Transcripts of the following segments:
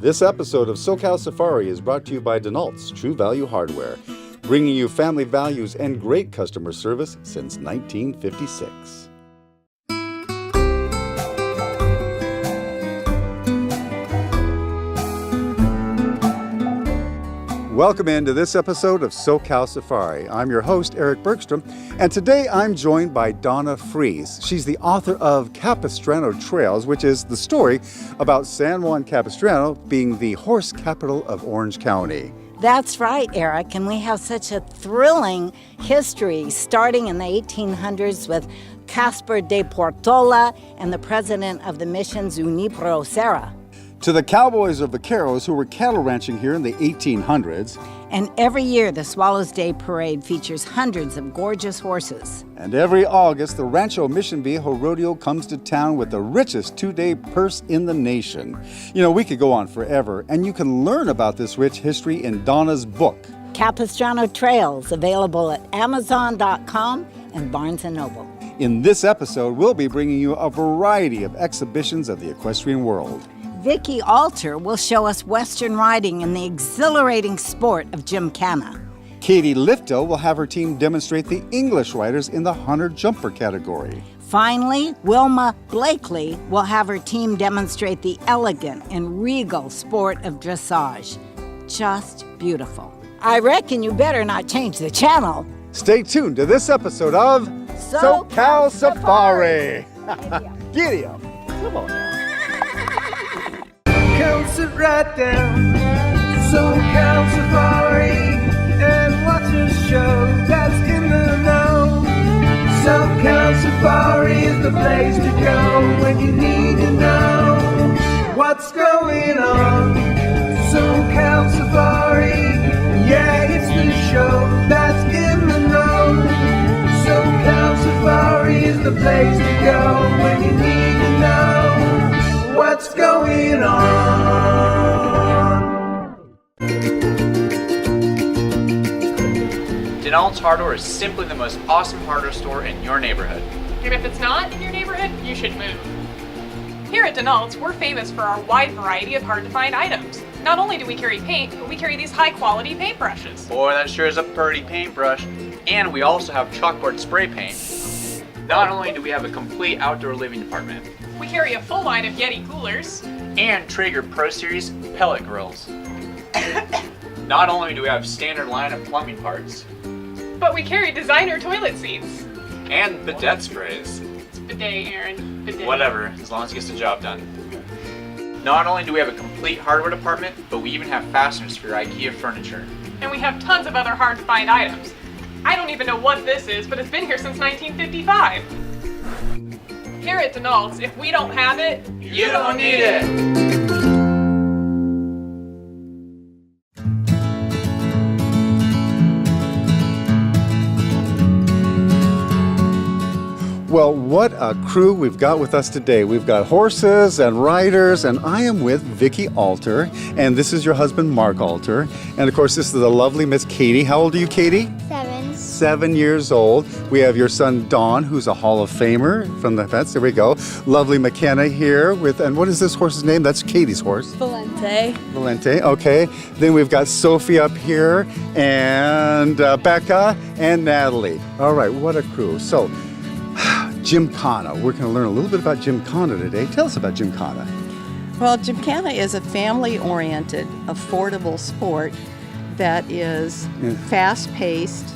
This episode of SoCal Safari is brought to you by Denault's True Value Hardware, bringing you family values and great customer service since 1956. Welcome into this episode of SoCal Safari. I'm your host, Eric Bergstrom, and today I'm joined by Donna Fries. She's the author of Capistrano Trails, which is the story about San Juan Capistrano being the horse capital of Orange County. That's right, Eric, and we have such a thrilling history starting in the 1800s with Caspar de Portola and the president of the missions, Junipero Serra. To the cowboys or vaqueros who were cattle ranching here in the 1800s. And every year, the Swallows Day Parade features hundreds of gorgeous horses. And every August, the Rancho Mission Viejo Rodeo comes to town with the richest two-day purse in the nation. You know, we could go on forever, and you can learn about this rich history in Donna's book, Capistrano Trails, available at Amazon.com and Barnes & Noble. In this episode, we'll be bringing you a variety of exhibitions of the equestrian world. Vicki Alter will show us Western riding and the exhilarating sport of gymkhana. Katie Lifto will have her team demonstrate the English riders in the hunter jumper category. Finally, Wilma Blakely will have her team demonstrate the elegant and regal sport of dressage. Just beautiful. I reckon you better not change the channel. Stay tuned to this episode of SoCal Safari. Giddy up. Come on now. Come sit right down, SoCal Safari, and watch a show that's in the know. SoCal Safari is the place to go when you need to know what's going on. SoCal Safari, yeah, it's the show that's in the know. SoCal Safari is the place to go when you need to know what's going on. Denault's Hardware is simply the most awesome hardware store in your neighborhood. And if it's not in your neighborhood, you should move. Here at Denault's, we're famous for our wide variety of hard-to-find items. Not only do we carry paint, but we carry these high-quality paintbrushes. Boy, that sure is a pretty paintbrush. And we also have chalkboard spray paint. Not only do we have a complete outdoor living department, we carry a full line of Yeti coolers and Traeger Pro Series pellet grills. Not only do we have standard line of plumbing parts, but we carry designer toilet seats. And bidet sprays. It's bidet, Aaron. Bidet. Whatever, as long as it gets the job done. Not only do we have a complete hardware department, but we even have fasteners for your IKEA furniture. And we have tons of other hard-to-find items. I don't even know what this is, but it's been here since 1955. Here at Denault's, if we don't have it, you don't need it! Well, what a crew we've got with us today. We've got horses and riders, and I am with Vicki Alter, and this is your husband, Mark Alter. And of course, this is the lovely Miss Katie. How old are you, Katie? 7. 7 years old. We have your son, Don, who's a Hall of Famer from the vets. There we go. Lovely McKenna here with, and what is this horse's name? That's Katie's horse. Valente. Valente, okay. Then we've got Sophie up here, and Becca, and Natalie. All right, what a crew. So, Gymkhana. We're going to learn a little bit about Gymkhana today. Tell us about Gymkhana. Well, Gymkhana is a family-oriented, affordable sport that is fast-paced.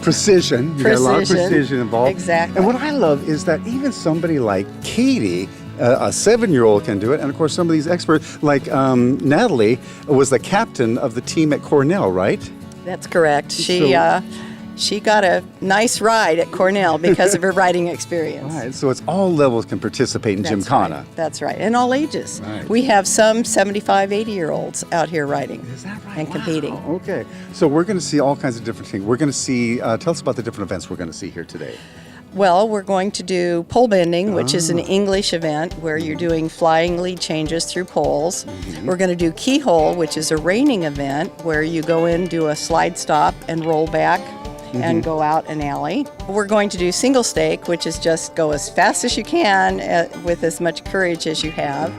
Precision. You got a lot of precision involved. Exactly. And what I love is that even somebody like Katie, a 7-year-old, can do it. And of course, some of these experts, like Natalie, was the captain of the team at Cornell, right? That's correct. She got a nice ride at Cornell because of her riding experience. All right, so it's all levels can participate in Gymkhana. Right. That's right, and all ages. Right. We have some 75, 80-year-olds out here riding. Is that right? And competing. Okay, so we're going to see all kinds of different things. We're going to see, tell us about the different events we're going to see here today. Well, we're going to do pole bending, which is an English event where you're doing flying lead changes through poles. Mm-hmm. We're going to do keyhole, which is a reining event where you go in, do a slide stop, and roll back. And go out an alley. We're going to do single stake, which is just go as fast as you can with as much courage as you have.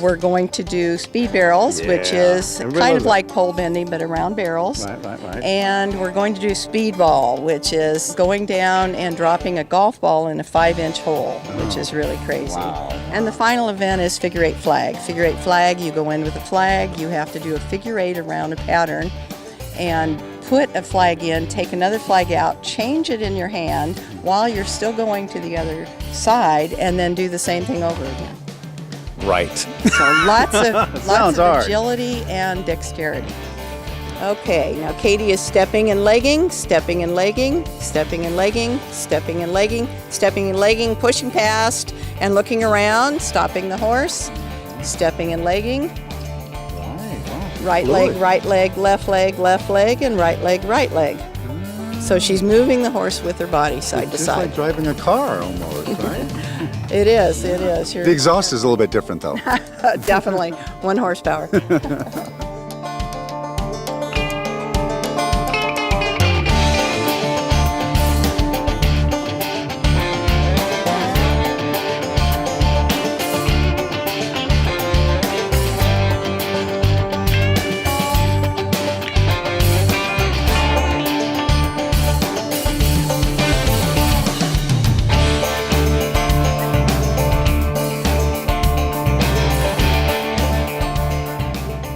We're going to do speed barrels, which is Everybody kind loves of it. like pole bending, but around barrels. Right. And we're going to do speedball, which is going down and dropping a golf ball in a 5-inch hole, which is really crazy. Wow. And the final event is figure eight flag. Figure eight flag, you go in with a flag, you have to do a figure eight around a pattern and put a flag in, take another flag out, change it in your hand while you're still going to the other side, and then do the same thing over again. Right. So lots of Sounds hard. agility and dexterity. Okay, now Katie is stepping and legging, stepping and legging, stepping and legging, stepping and legging, stepping and legging, pushing past and looking around, stopping the horse, stepping and legging, right leg, left leg, and right leg. So she's moving the horse with her body side to Just side. like driving a car almost, right? It is. The exhaust is a little bit different though. Definitely 1 horsepower.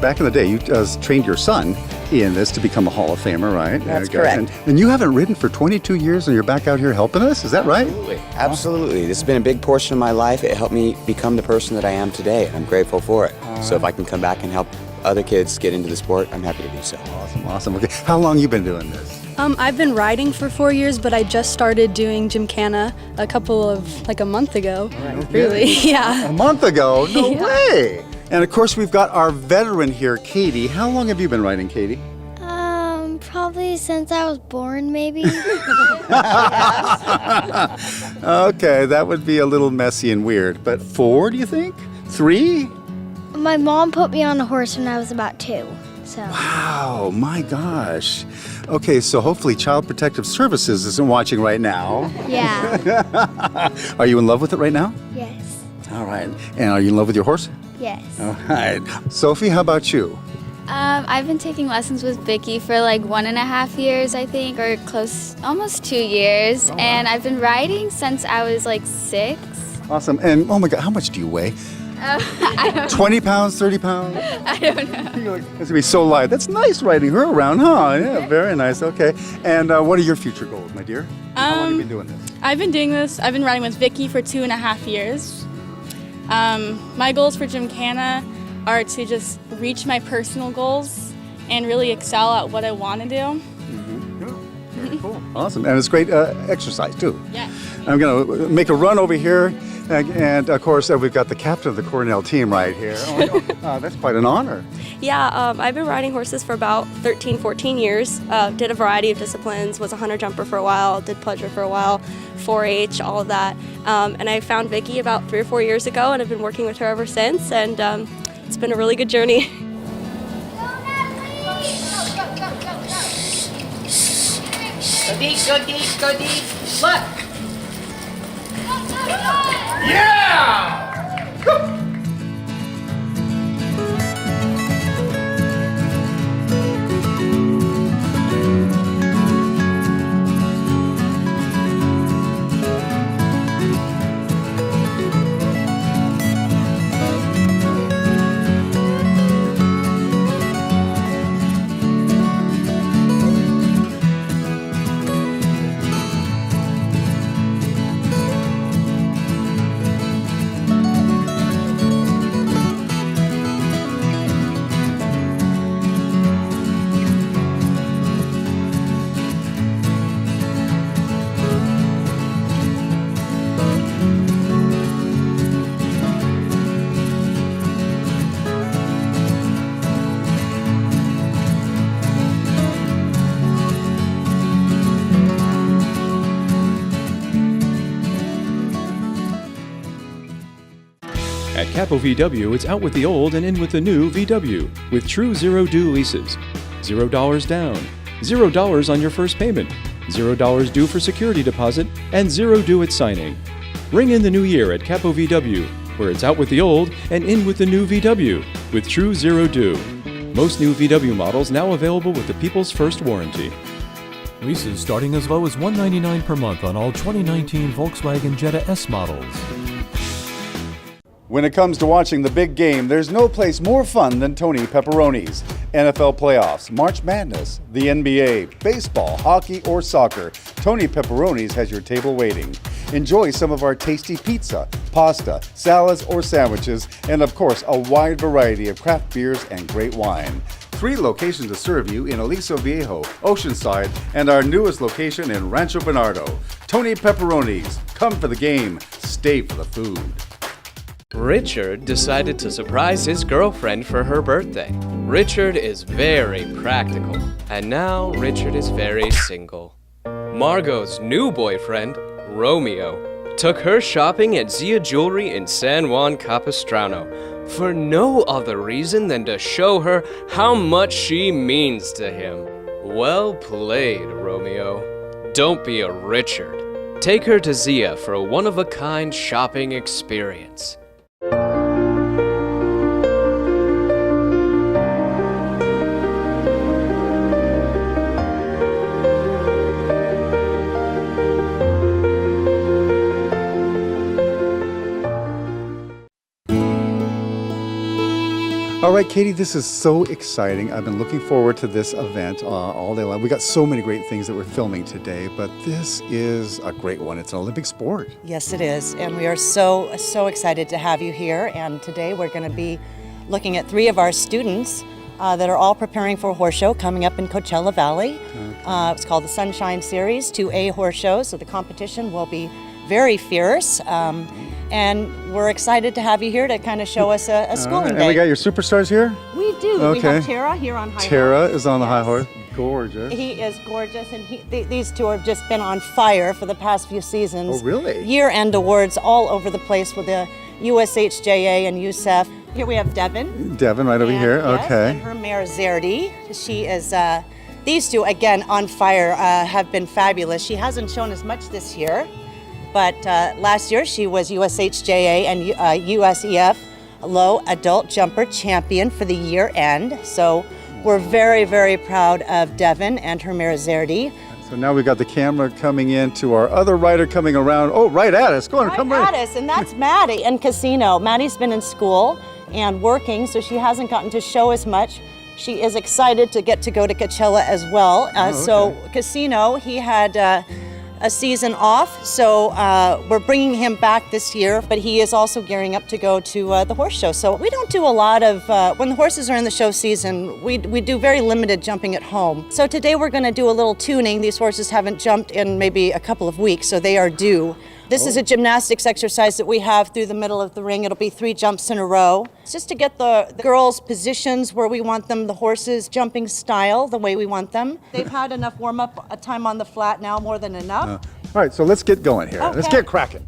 Back in the day, you trained your son in this to become a Hall of Famer, right? That's Okay. correct. And you haven't ridden for 22 years and you're back out here helping us? Is that right? Absolutely. This has been a big portion of my life. It helped me become the person that I am today, and I'm grateful for it. So if I can come back and help other kids get into the sport, I'm happy to do so. Awesome. Okay. How long you been doing this? I've been riding for 4 years, but I just started doing Gymkhana a month ago. Really, yeah. A month ago? No Yeah. way! And of course, we've got our veteran here, Katie. How long have you been riding, Katie? Probably since I was born, maybe. Okay, that would be a little messy and weird. But 4, do you think? 3? My mom put me on a horse when I was about 2. So Wow, my gosh. Okay, so hopefully Child Protective Services isn't watching right now. yeah. Are you in love with it right now? Yes. All right. And are you in love with your horse? Yes. All right. Sophie, how about you? I've been taking lessons with Vicky for like 1.5 years, I think, or almost 2 years. And I've been riding since I was like 6. Awesome. And oh my God, how much do you weigh? I don't 20 pounds, 30 pounds? I don't know. You're like, that's gonna be so light. That's nice riding her around, huh? Yeah, very nice. Okay. And what are your future goals, my dear? How long have you been doing this? I've been riding with Vicky for 2.5 years. My goals for Gymkhana are to just reach my personal goals and really excel at what I want to do. Very cool. Awesome. And it's great exercise, too. Yeah. I'm going to make a run over here. And of course, we've got the captain of the Cornell team right here. That's quite an honor. Yeah, I've been riding horses for about 13, 14 years. Did a variety of disciplines, was a hunter jumper for a while, did pleasure for a while, 4-H, all of that. And I found Vicky about 3 or 4 years ago, and I've been working with her ever since, and it's been a really good journey. Go deep, go deep, go deep. Look. Yeah! At Capo VW, it's out with the old and in with the new VW, with true zero-due leases. $0 down, $0 on your first payment, $0 due for security deposit, and $0 due at signing. Ring in the new year at Capo VW. where it's out with the old and in with the new VW with True Zero Do. Most new VW models now available with the People's First warranty. Leases starting as low as $199 per month on all 2019 Volkswagen Jetta S models. When it comes to watching the big game, there's no place more fun than Tony Pepperoni's. NFL playoffs, March Madness, the NBA, baseball, hockey, or soccer, Tony Pepperoni's has your table waiting. Enjoy some of our tasty pizza, pasta, salads, or sandwiches, and of course, a wide variety of craft beers and great wine. 3 locations to serve you in Aliso Viejo, Oceanside, and our newest location in Rancho Bernardo. Tony Pepperoni's. Come for the game, stay for the food. Richard decided to surprise his girlfriend for her birthday. Richard is very practical, and now Richard is very single. Margot's new boyfriend, Romeo, took her shopping at Zia Jewelry in San Juan Capistrano for no other reason than to show her how much she means to him. Well played, Romeo. Don't be a Richard. Take her to Zia for a one-of-a-kind shopping experience. All right, Katie, this is so exciting. I've been looking forward to this event all day long. We got so many great things that we're filming today, but this is a great one. It's an Olympic sport. Yes, it is, and we are so excited to have you here. And today we're going to be looking at 3 of our students that are all preparing for a horse show coming up in Coachella Valley. Okay. It's called the Sunshine Series, 2A horse shows, so the competition will be very fierce. And we're excited to have you here to kind of show us a schooling day. And we got your superstars here? We do. Okay. We have Tara here on high horse. Tara is on the high horse. Gorgeous. He is gorgeous, and these 2 have just been on fire for the past few seasons. Oh, really? Year-end awards all over the place with the USHJA and USEF. Here we have Devin. Devin right over here, yes, okay. And her mare Zerdy. She is, these 2, again, on fire, have been fabulous. She hasn't shown as much this year. But last year she was USHJA and USEF Low Adult Jumper Champion for the year end. So we're very, very proud of Devin and her mare Zerdy. So now we've got the camera coming in to our other rider coming around. Oh, right at us. Go on, come right at us. And that's Maddie in Casino. Maddie's been in school and working, so she hasn't gotten to show as much. She is excited to get to go to Coachella as well. Okay. So Casino, he had a season off, so we're bringing him back this year, but he is also gearing up to go to the horse show. So we don't do a lot of, when the horses are in the show season, we do very limited jumping at home. So today we're going to do a little tuning. These horses haven't jumped in maybe a couple of weeks, so they are due. This is a gymnastics exercise that we have through the middle of the ring. It'll be 3 jumps in a row. It's just to get the girls' positions where we want them, the horses' jumping style, the way we want them. They've had enough warm-up time on the flat now, more than enough. All right, so let's get going here. Okay. Let's get cracking.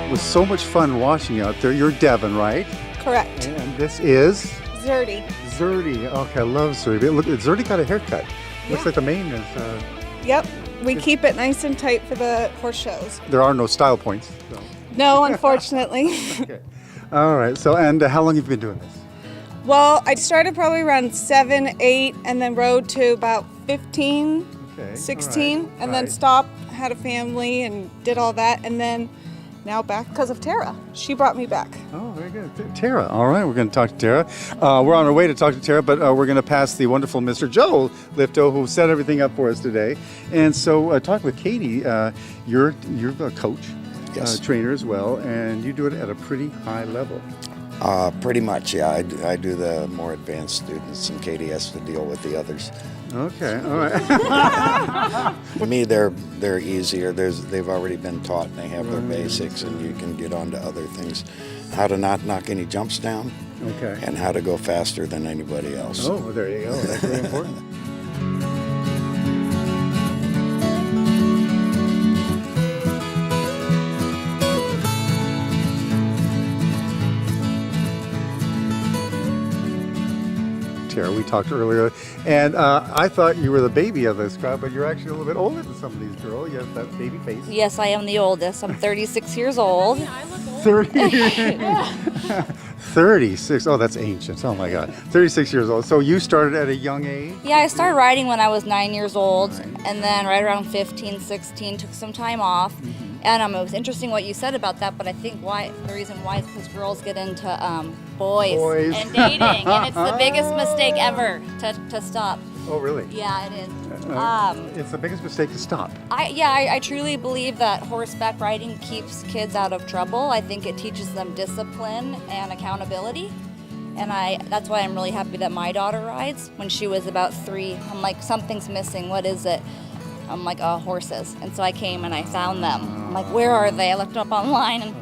It was so much fun watching you out there. You're Devin, right? Correct. And this is? Zerdy. Zerdy. Okay, I love Zerdy. Look, Zerdy got a haircut. Looks like the mane is... Yep. We keep it nice and tight for the horse shows. There are no style points. So. No, unfortunately. Okay. All right. So, and how long have you been doing this? Well, I started probably around 7, 8, and then rode to about 15, 16, and then stopped, had a family, and did all that, and then now back because of Tara. She brought me back. Oh, very good. Tara. All right, we're going to talk to Tara. We're on our way to talk to Tara, but we're going to pass the wonderful Mr. Joe Lifto, who set everything up for us today. And so, talk with Katie. You're a coach, trainer as well, and you do it at a pretty high level. Pretty much, yeah. I do the more advanced students, and Katie has to deal with the others. Okay, all right. To me, they're easier. They've already been taught, and they have their basics, and you can get on to other things. How to not knock any jumps down, and how to go faster than anybody else. Oh, well, there you go. That's very important. here. We talked earlier, and I thought you were the baby of this crowd, but you're actually a little bit older than some of these girls. You have that baby face. Yes, I am the oldest. I'm 36 years old. 36. Oh, that's ancient. Oh my God. 36 years old. So you started at a young age? Yeah, I started riding when I was 9 years old, and then right around 15, 16, took some time off. And it was interesting what you said about that, but I think the reason why is because girls get into boys and dating, and it's the biggest mistake ever to stop. Oh, really? Yeah, it is. It's the biggest mistake to stop. I truly believe that horseback riding keeps kids out of trouble. I think it teaches them discipline and accountability. And that's why I'm really happy that my daughter rides. When she was about 3, I'm like, something's missing. What is it? I'm like, horses. And so I came and I found them. I'm like, where are they? I looked them up online and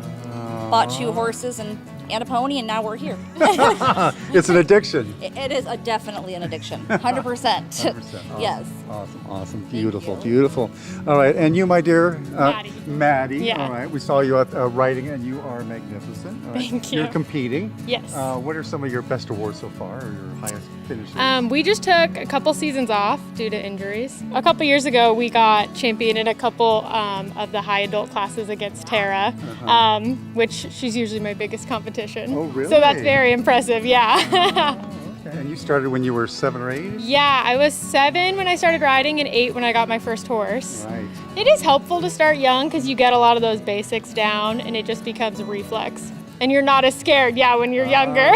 bought 2 horses and a pony, and now we're here. It's an addiction. It is definitely an addiction, 100%. 100%. Yes. Awesome. Beautiful. All right, and you, my dear? Maddie. Yeah. All right, we saw you at riding, and you are magnificent. All right. Thank you. You're competing. Yes. What are some of your best awards so far, or your highest finishes? We just took a couple seasons off due to injuries. A couple years ago, we got champion in a couple of the high adult classes against Tara, which she's usually my biggest competition. Oh, really? So that's very impressive, yeah. Okay. And you started when you were 7 or 8? Yeah, I was 7 when I started riding and 8 when I got my first horse. Right. It is helpful to start young because you get a lot of those basics down and it just becomes a reflex. And you're not as scared, when you're younger.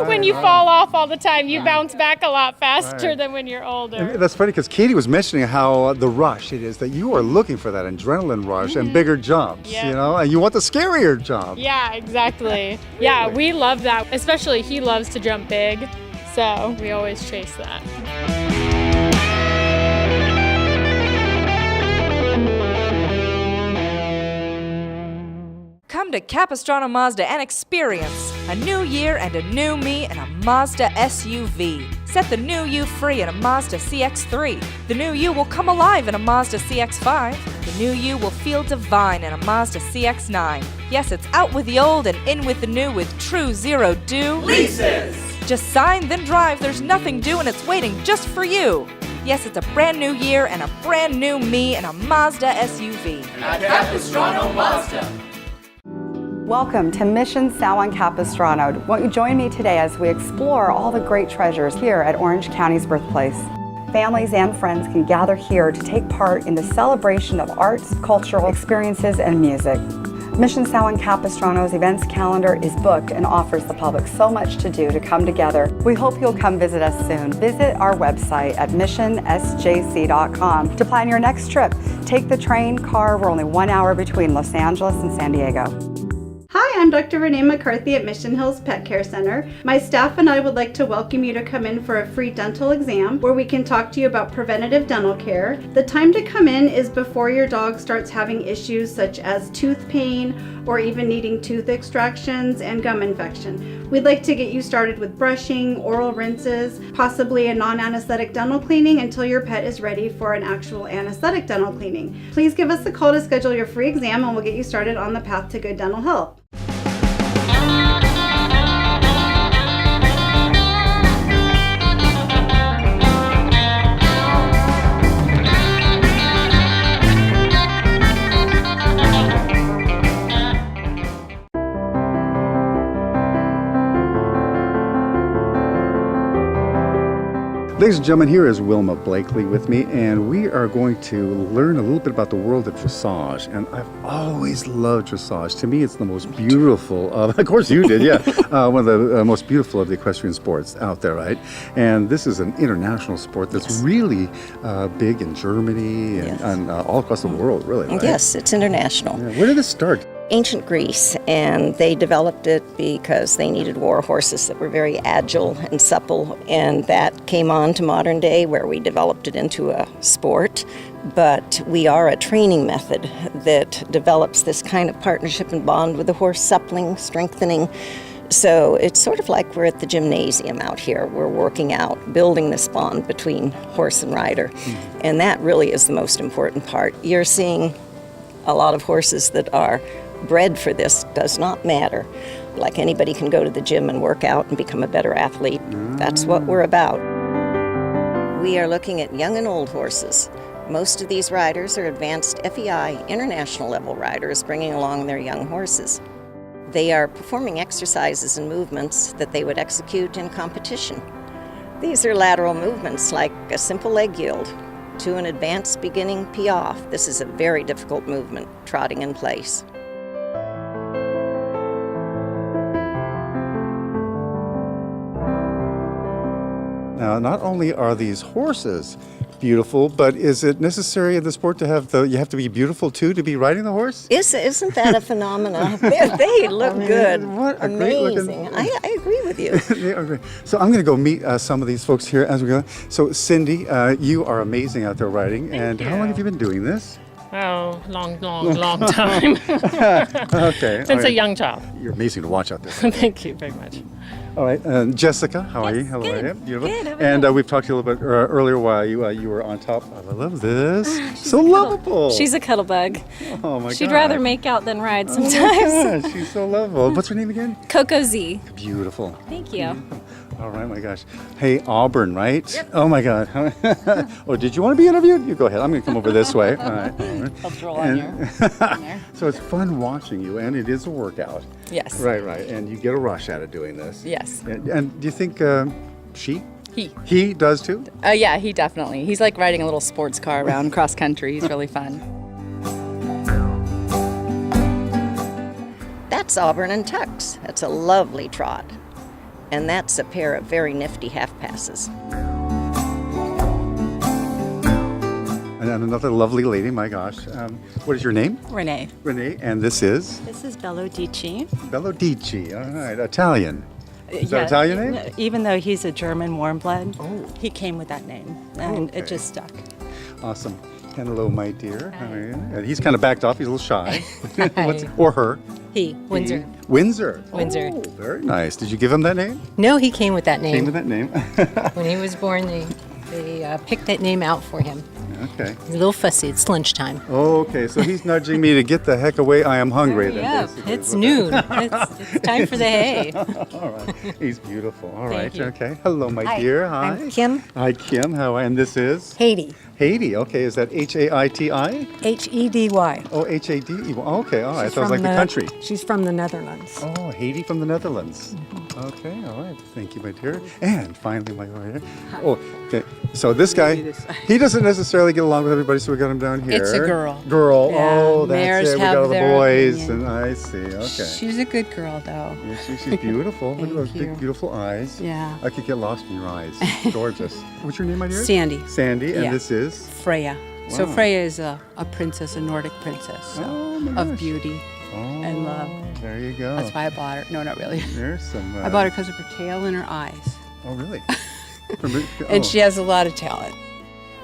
When you fall off all the time, you bounce back a lot faster than when you're older. And that's funny because Katie was mentioning how the rush it is that you are looking for that adrenaline rush and bigger jumps, and you want the scarier jump. Yeah, exactly. Yeah, we love that. Especially he loves to jump big, so we always chase that. Come to Capistrano Mazda and experience a new year and a new me in a Mazda SUV. Set the new you free in a Mazda CX-3. The new you will come alive in a Mazda CX-5. The new you will feel divine in a Mazda CX-9. Yes, it's out with the old and in with the new with true zero-due leases. Just sign, then drive. There's nothing due and it's waiting just for you. Yes, it's a brand new year and a brand new me in a Mazda SUV. At Capistrano Mazda. Welcome to Mission Salon Capistrano. Won't you join me today as we explore all the great treasures here at Orange County's birthplace? Families and friends can gather here to take part in the celebration of arts, cultural experiences, and music. Mission Salon Capistrano's events calendar is booked and offers the public so much to do to come together. We hope you'll come visit us soon. Visit our website at missionsjc.com to plan your next trip. Take the train, car. We're only 1 hour between Los Angeles and San Diego. Hi, I'm Dr. Renee McCarthy at Mission Hills Pet Care Center. My staff and I would like to welcome you to come in for a free dental exam where we can talk to you about preventative dental care. The time to come in is before your dog starts having issues such as tooth pain or even needing tooth extractions and gum infection. We'd like to get you started with brushing, oral rinses, possibly a non-anesthetic dental cleaning until your pet is ready for an actual anesthetic dental cleaning. Please give us a call to schedule your free exam and we'll get you started on the path to good dental health. Ladies and gentlemen, here is Wilma Blakely with me, and we are going to learn a little bit about the world of dressage. And I've always loved dressage. To me, it's the most beautiful of course you did, yeah. One of the most beautiful of the equestrian sports out there, right? And this is an international sport that's really big in Germany and all across the world, really, right? Yes, it's international. Yeah. Where did this start? Ancient Greece, and they developed it because they needed war horses that were very agile and supple, and that came on to modern day where we developed it into a sport. But we are a training method that develops this kind of partnership and bond with the horse, suppling, strengthening. So it's sort of like we're at the gymnasium out here. We're working out, building this bond between horse and rider, and that really is the most important part. You're seeing a lot of horses that are bred for this, does not matter like anybody can go to the gym and work out and become a better athlete. That's what we're about. We are looking at young and old horses. Most of these riders are advanced FEI international level riders bringing along their young horses. They are performing exercises and movements that they would execute in competition. These are lateral movements like a simple leg yield to an advanced beginning piaffe. This is a very difficult movement, trotting in place. Now, not only are these horses beautiful, but is it necessary in the sport to have you have to be beautiful too to be riding the horse? Isn't that a phenomenon? They look good. What a amazing. I agree with you. They are great. So I'm going to go meet some of these folks here as we go. So Cindy, you are amazing out there riding. And how long have you been doing this? Oh, long time. Okay. Since a young child. You're amazing to watch out there. Thank you very much. All right, Jessica, how are you? Hello, good. Beautiful. Good, how are And we've talked to you a little bit earlier while you were on top. I love this. So lovable. She's a cuddle bug. Oh my God. She'd rather make out than ride sometimes. Oh my God, she's so lovable. What's her name again? Coco Z. Beautiful. Thank you. All right, my gosh. Hey, Auburn, right? Yep. Oh my God. Oh, did you want to be interviewed? You go ahead. I'm going to come over this way. All right. I'll draw on you. So it's fun watching you, and it is a workout. Yes. Right. And you get a rush out of doing this. Yes. And do you think she? He does too? Yeah, he definitely. He's like riding a little sports car around cross country. He's really fun. That's Auburn and Tux. That's a lovely trot. And that's a pair of very nifty half passes. And another lovely lady, my gosh. What is your name? Renee. Renee, and this is? This is Bello Dici. Bello Dici, all right, Italian. Is that Italian name? Even though he's a German warm blood, he came with that name, and it just stuck. Awesome. And hello, my dear. How are you? And he's kind of backed off. He's a little shy. Hi. Or her? He, Windsor. Windsor. Windsor. Oh, very nice. Did you give him that name? No, he came with that name. Came with that name. When he was born, they picked that name out for him. Okay. He's a little fussy. It's lunchtime. Oh, okay. So he's nudging me to get the heck away. I am hungry. Then, Yeah, basically. it's noon. It's time for the hay. All right. He's beautiful. All right. Thank you. Okay. Hello, my Hi, dear. Hi. I'm Kim. Hi, Kim. How? And this is? Haiti. Haiti. Okay. Is that Haiti? H-E-D-Y. Oh, H-A-D-E. Okay. All right. She's Sounds from like the country. She's from the Netherlands. Oh, Haiti from the Netherlands. Okay, all right. Thank you, my dear. And finally, my dear. Oh, okay. So this guy, he doesn't necessarily get along with everybody, so we got him down here. It's a girl. Girl. Yeah, Oh, that's mares it. We have got all the their boys, opinion. and I see. Okay. She's a good girl, though. Yeah, she's beautiful. Look at those Thank you. big, beautiful eyes. Yeah. I could get lost in your eyes. Gorgeous. What's your name, my dear? Sandy. Sandy, and Yeah. this is? Freya. So Wow. Freya is a princess, a Nordic princess of beauty and love. There you go. That's why I bought her. No, not really. There's some. I bought her because of her tail and her eyes. Oh, really? And she has a lot of talent.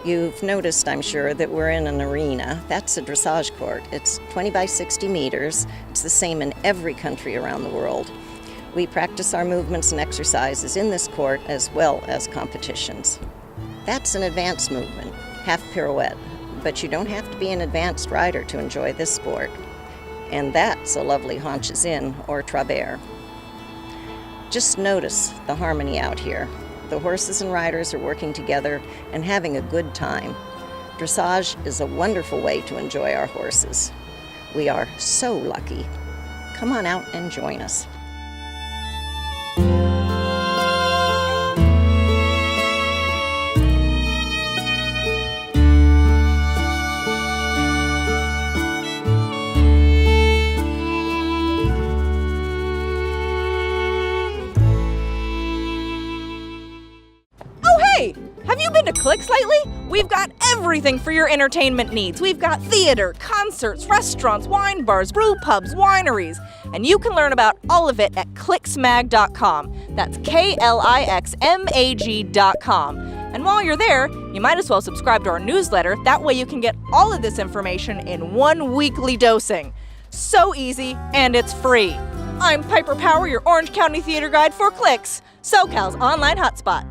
You've noticed, I'm sure, that we're in an arena. That's a dressage court. It's 20 by 60 meters. It's the same in every country around the world. We practice our movements and exercises in this court as well as competitions. That's an advanced movement, half pirouette, but you don't have to be an advanced rider to enjoy this sport. And that's a lovely haunches in or travers. Just notice the harmony out here. The horses and riders are working together and having a good time. Dressage is a wonderful way to enjoy our horses. We are so lucky. Come on out and join us. Hey, have you been to Clicks lately? We've got everything for your entertainment needs. We've got theater, concerts, restaurants, wine bars, brew pubs, wineries, and you can learn about all of it at clicksmag.com. That's KLIXMAG.com. And while you're there, you might as well subscribe to our newsletter. That way you can get all of this information in one weekly dosing. So easy, and it's free. I'm Piper Power, your Orange County theater guide for Clicks, SoCal's online hotspot.